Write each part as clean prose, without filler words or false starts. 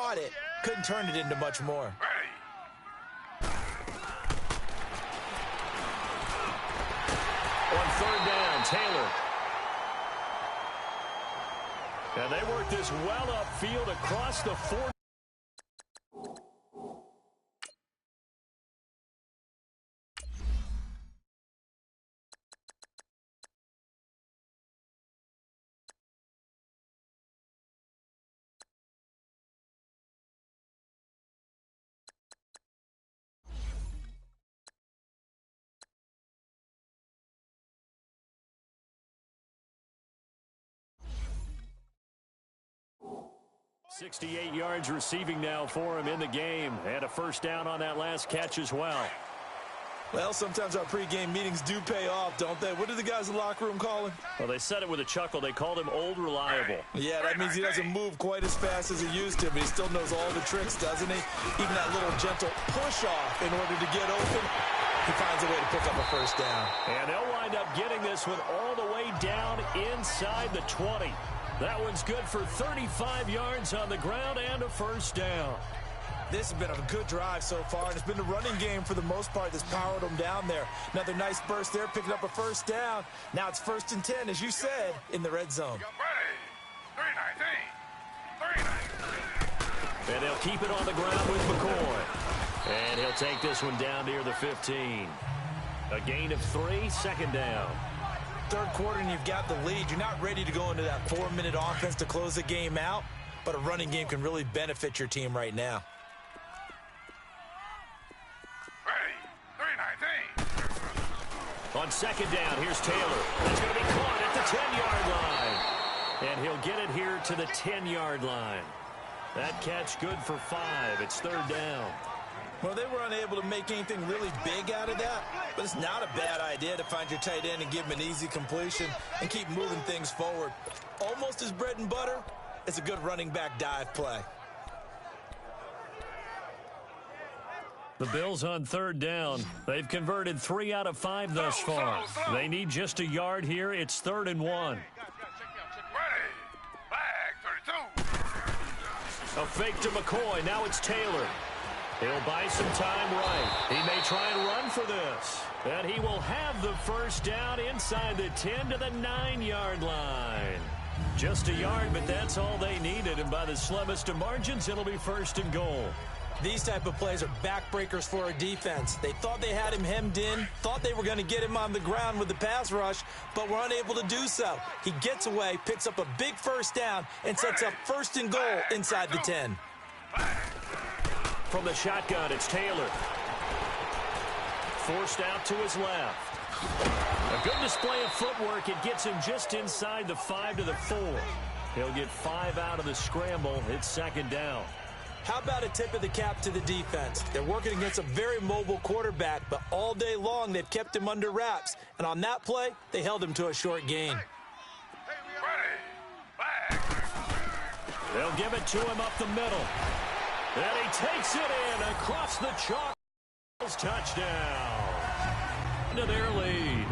caught it, couldn't turn it into much more. On third down, Taylor. And they work this well upfield across the 40. .68 yards receiving now for him in the game. And a first down on that last catch as well. Well, sometimes our pregame meetings do pay off, don't they? What do the guys in the locker room call him? Well, they said it with a chuckle. They called him Old Reliable. Yeah, that means he doesn't move quite as fast as he used to, but he still knows all the tricks, doesn't he? Even that little gentle push-off in order to get open, he finds a way to pick up a first down. And they'll wind up getting this one all the way down inside the 20. That one's good for 35 yards on the ground and a first down. This has been a good drive so far, and it's been the running game for the most part that's powered them down there. Another nice burst there, picking up a first down. Now it's 1st and 10, as you said, in the red zone. And they'll keep it on the ground with McCoy. And he'll take this one down near the 15. A gain of 3, 2nd down. Third quarter and you've got the lead. You're not ready to go into that 4-minute offense to close the game out, but a running game can really benefit your team right now. On 2nd down, here's Taylor. That's going to be caught at the 10-yard line. And he'll get it here to the 10-yard line. That catch good for 5. It's 3rd down. Well, they were unable to make anything really big out of that, but it's not a bad idea to find your tight end and give him an easy completion and keep moving things forward. Almost as bread and butter as a good running back dive play. The Bills on 3rd down. They've converted 3 out of 5 thus far. They need just a yard here. It's 3rd and 1. A fake to McCoy. Now it's Taylor. He'll buy some time right. He may try and run for this. And he will have the first down inside the 10 to the 9-yard line. Just a yard, but that's all they needed. And by the slimmest of margins, it'll be 1st and goal. These type of plays are backbreakers for a defense. They thought they had him hemmed in, thought they were going to get him on the ground with the pass rush, but were unable to do so. He gets away, picks up a big first down, and sets up 1st and goal inside the 10. From the shotgun, it's Taylor. Forced out to his left. A good display of footwork. It gets him just inside the 5 to the 4. He'll get 5 out of the scramble. It's 2nd down. How about a tip of the cap to the defense? They're working against a very mobile quarterback, but all day long they've kept him under wraps. And on that play, they held him to a short gain. They'll give it to him up the middle. And he takes it in across the chalk. Touchdown to their lead.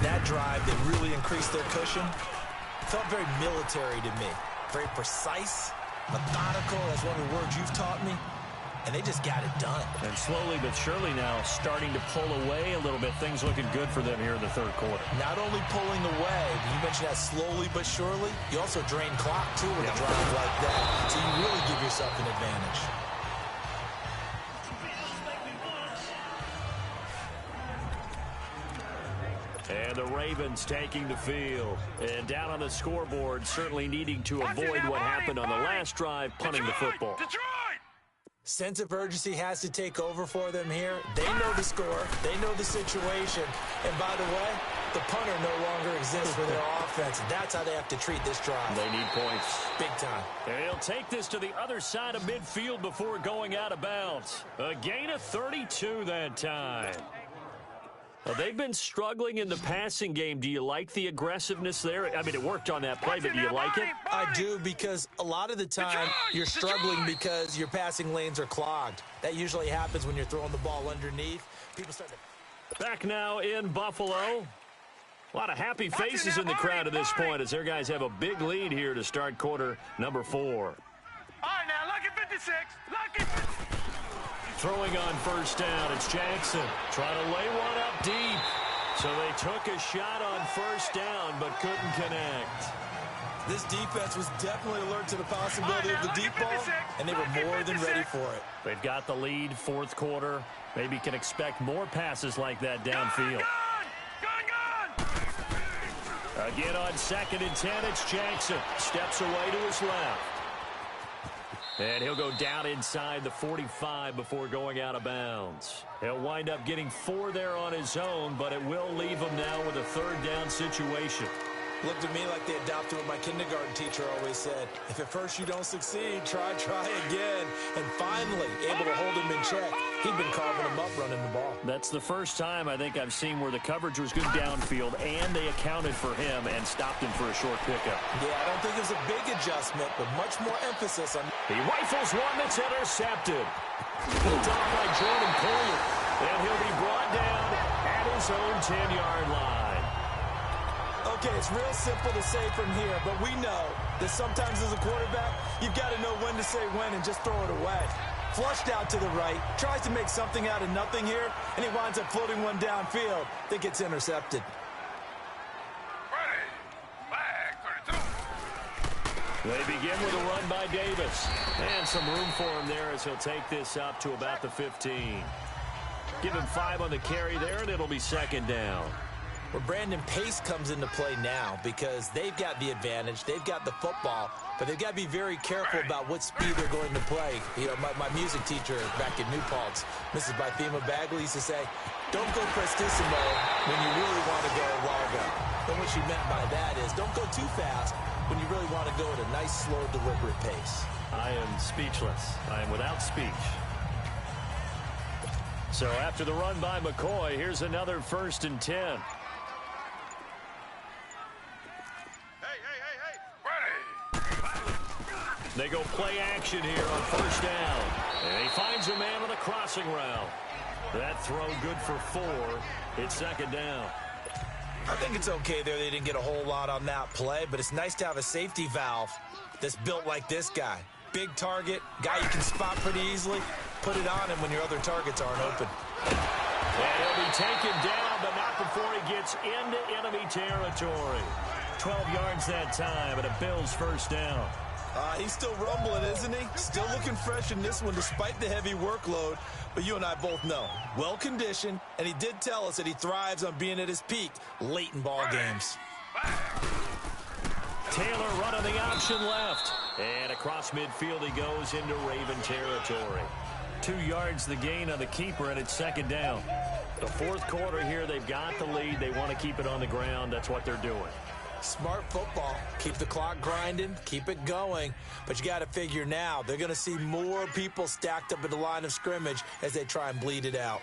That drive, they really increased their cushion. Felt very military to me. Very precise, methodical. That's one of the words you've taught me. And they just got it done. And slowly but surely now starting to pull away a little bit. Things looking good for them here in the 3rd quarter. Not only pulling away, you mentioned that slowly but surely, you also drain clock too with a drive like that. So you really give yourself an advantage. And the Ravens taking the field. And down on the scoreboard, certainly needing to avoid what happened on the last drive, punting the football. Sense of urgency has to take over for them here. They know the score. They know the situation. And by the way, the punter no longer exists for their offense. That's how they have to treat this drive. They need points. Big time. And he'll take this to the other side of midfield before going out of bounds. A gain of 32 that time. Well, they've been struggling in the passing game. Do you like the aggressiveness there? I mean, it worked on that play, but do you like it? I do, because a lot of the time you're struggling because your passing lanes are clogged. That usually happens when you're throwing the ball underneath. People start to... Back now in Buffalo. A lot of happy faces in the crowd at this point as their guys have a big lead here to start quarter number 4. Throwing on first down, it's Jackson. Trying to lay one up deep. So they took a shot on first down, but couldn't connect. This defense was definitely alert to the possibility of the deep ball, and they were more than ready for it. They've got the lead, fourth quarter. Maybe can expect more passes like that downfield. Again on 2nd and 10, it's Jackson. Steps away to his left. And he'll go down inside the 45 before going out of bounds. He'll wind up getting 4 there on his own, but it will leave him now with a 3rd down situation. Looked to me like they adopted what my kindergarten teacher always said. If at first you don't succeed, try again. And finally, able to hold him in check. He'd been carving him up running the ball. That's the first time I think I've seen where the coverage was good downfield, and they accounted for him and stopped him for a short pickup. Yeah, I don't think it was a big adjustment, but much more emphasis on... He rifles one that's intercepted. Picked off by Jordan Collier. And he'll be brought down at his own 10-yard line. Okay, it's real simple to say from here, but we know that sometimes as a quarterback, you've got to know when to say when and just throw it away. Flushed out to the right, tries to make something out of nothing here, and he winds up floating one downfield that gets intercepted. They begin with a run by Davis. And some room for him there as he'll take this up to about the 15. Give him 5 on the carry there, and it'll be 2nd down. Well, Brandon, pace comes into play now because they've got the advantage. They've got the football, but they've got to be very careful about what speed they're going to play. You know, my music teacher back in New Paltz, Mrs. Bythema Bagley, used to say, don't go prestissimo when you really want to go largo. And what she meant by that is don't go too fast when you really want to go at a nice, slow, deliberate pace. I am speechless. I am without speech. So after the run by McCoy, here's another 1st and 10. They go play action here on first down. And he finds a man on the crossing route. That throw good for 4. It's 2nd down. I think it's okay there. They didn't get a whole lot on that play, but it's nice to have a safety valve that's built like this guy. Big target, guy you can spot pretty easily. Put it on him when your other targets aren't open. And he'll be taken down, but not before he gets into enemy territory. 12 yards that time, and a Bills 1st down. He's still rumbling, isn't he? Still looking fresh in this one despite the heavy workload. But you and I both know, well-conditioned, and he did tell us that he thrives on being at his peak late in ball games. Taylor running the option left. And across midfield he goes into Raven territory. 2 yards the gain on the keeper, and it's 2nd down. The 4th quarter here, they've got the lead. They want to keep it on the ground. That's what they're doing. Smart football. Keep the clock grinding. Keep it going. But you got to figure now, they're going to see more people stacked up at the line of scrimmage as they try and bleed it out.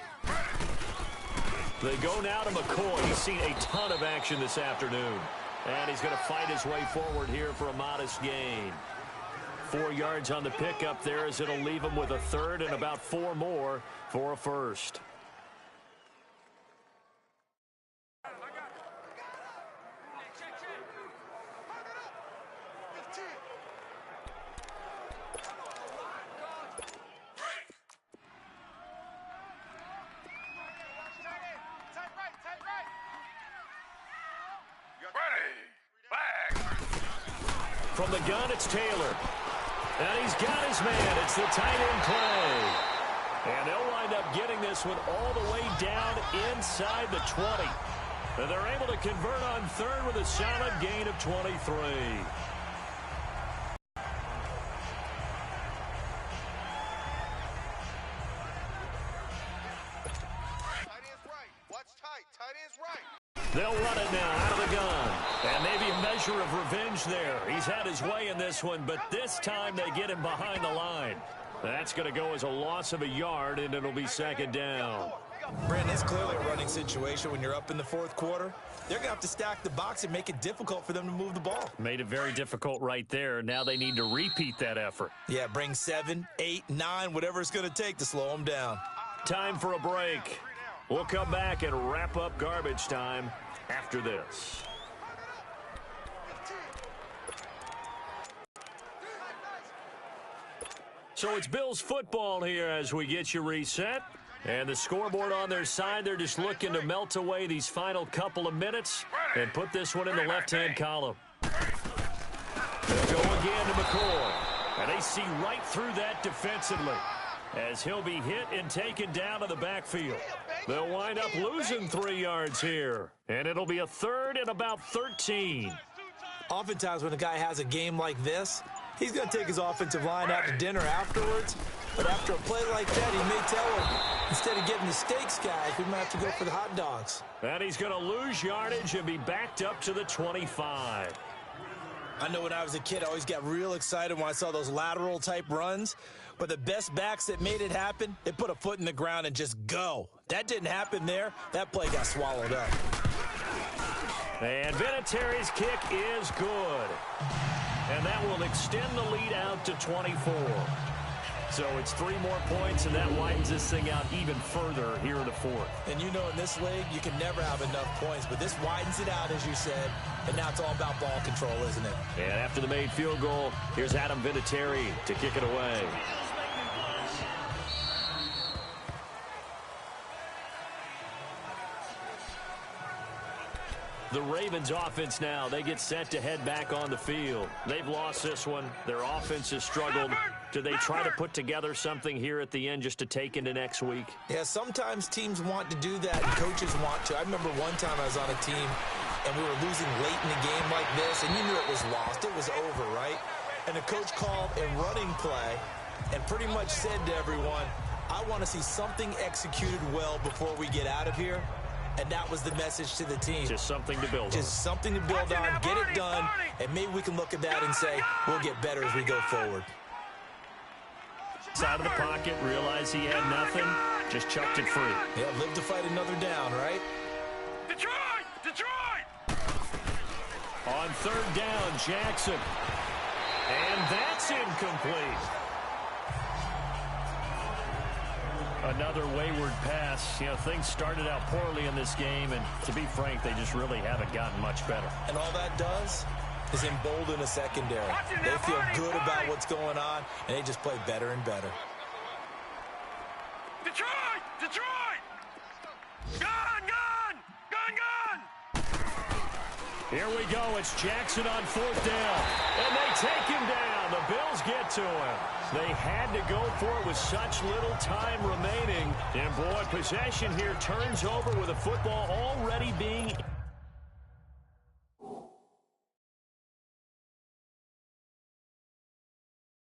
They go now to McCoy. He's seen a ton of action this afternoon. And he's going to fight his way forward here for a modest gain. 4 yards on the pickup there as it'll leave him with a 3rd and about 4 more for a 1st. From the gun, it's Taylor. And he's got his man. It's the tight end play. And they'll wind up getting this one all the way down inside the 20. And they're able to convert on 3rd with a solid gain of 23. They'll run it now out of the gun. And maybe a measure of revenge there. He's had his way in this one, but this time they get him behind the line. That's going to go as a loss of a yard, and it'll be 2nd down. Brandon, it's clearly a running situation when you're up in the 4th quarter. They're going to have to stack the box and make it difficult for them to move the ball. Made it very difficult right there. Now they need to repeat that effort. Yeah, bring 7, 8, 9, whatever it's going to take to slow them down. Time for a break. We'll come back and wrap up garbage time after this. So it's Bills football here as we get you reset. And the scoreboard on their side, they're just looking to melt away these final couple of minutes and put this one in the left-hand column. They'll go again to McCoy. And they see right through that defensively as he'll be hit and taken down to the backfield. They'll wind up losing 3 yards here. And it'll be a third and about 13. Oftentimes when a guy has a game like this, he's going to take his offensive line out to dinner afterwards. But after a play like that, he may tell him, instead of getting the steaks, guys, we might have to go for the hot dogs. And he's going to lose yardage and be backed up to the 25. I know when I was a kid, I always got real excited when I saw those lateral-type runs. But the best backs that made it happen, they put a foot in the ground and just go. That didn't happen there. That play got swallowed up. And Vinatieri's kick is good. And that will extend the lead out to 24. So it's 3 more points, and that widens this thing out even further here in the fourth. And you know in this league, you can never have enough points, but this widens it out, as you said, and now it's all about ball control, isn't it? And after the made field goal, here's Adam Vinatieri to kick it away. The Ravens offense now, they get set to head back on the field. They've lost this one. Their offense has struggled. Do they try to put together something here at the end just to take into next week? Yeah, sometimes teams want to do that and coaches want to. I remember one time I was on a team and we were losing late in the game like this, and you knew it was lost. It was over, right? And the coach called a running play and pretty much said to everyone, I want to see something executed well before we get out of here. And that was the message to the team. Just something to build on. Just something to build on, get it done, and maybe we can look at that and say, we'll get better as we go forward. Side of the pocket, realized he had nothing, just chucked it free. Yeah, live to fight another down, right? Detroit! Detroit! On third down, Jackson. And that's incomplete. Another wayward pass. You know, things started out poorly in this game, and to be frank, they just really haven't gotten much better. And all that does is embolden a secondary. They feel good about what's going on, and they just play better and better. Detroit! Detroit! Gun! Gun! Gun! Gun! Here we go. It's Jackson on fourth down. And they take him down. The Bills get to him. They had to go for it with such little time remaining. And, boy, possession here turns over with the football already being